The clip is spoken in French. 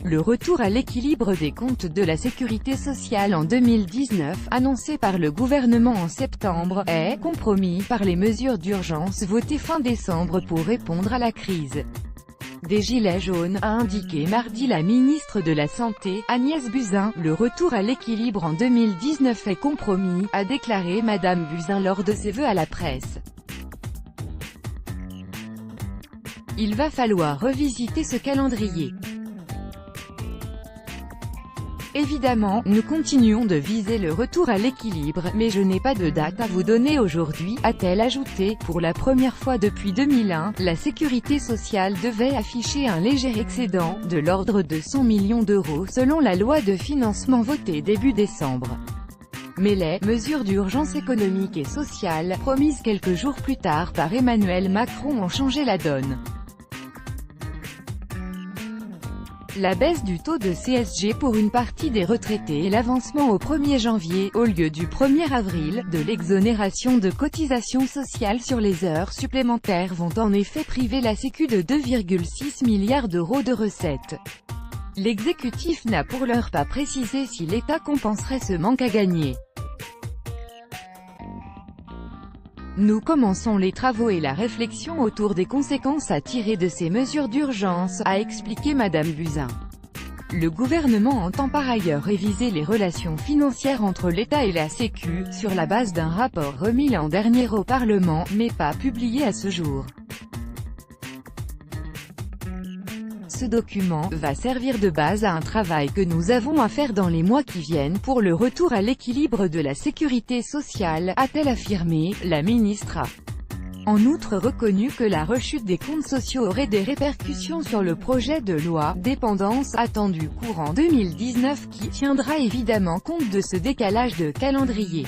Le retour à l'équilibre des comptes de la sécurité sociale en 2019, annoncé par le gouvernement en septembre, est compromis par les mesures d'urgence votées fin décembre pour répondre à la crise des Gilets jaunes, a indiqué mardi la ministre de la Santé, Agnès Buzyn. Le retour à l'équilibre en 2019 est compromis, a déclaré Madame Buzyn lors de ses vœux à la presse. Il va falloir revisiter ce calendrier. Évidemment, nous continuons de viser le retour à l'équilibre, mais je n'ai pas de date à vous donner aujourd'hui, a-t-elle ajouté. Pour la première fois depuis 2001, la sécurité sociale devait afficher un léger excédent, de l'ordre de 100 millions d'euros selon la loi de financement votée début décembre. Mais les mesures d'urgence économique et sociale, promises quelques jours plus tard par Emmanuel Macron, ont changé la donne. La baisse du taux de CSG pour une partie des retraités et l'avancement au 1er janvier, au lieu du 1er avril, de l'exonération de cotisations sociales sur les heures supplémentaires vont en effet priver la Sécu de 2,6 milliards d'euros de recettes. L'exécutif n'a pour l'heure pas précisé si l'État compenserait ce manque à gagner. Nous commençons les travaux et la réflexion autour des conséquences à tirer de ces mesures d'urgence, a expliqué Madame Buzyn. Le gouvernement entend par ailleurs réviser les relations financières entre l'État et la Sécu, sur la base d'un rapport remis l'an dernier au Parlement, mais pas publié à ce jour. Ce document va servir de base à un travail que nous avons à faire dans les mois qui viennent pour le retour à l'équilibre de la sécurité sociale, a-t-elle affirmé. La ministre a en outre reconnu que la rechute des comptes sociaux aurait des répercussions sur le projet de loi « Dépendance » attendu courant 2019 qui tiendra évidemment compte de ce décalage de calendrier.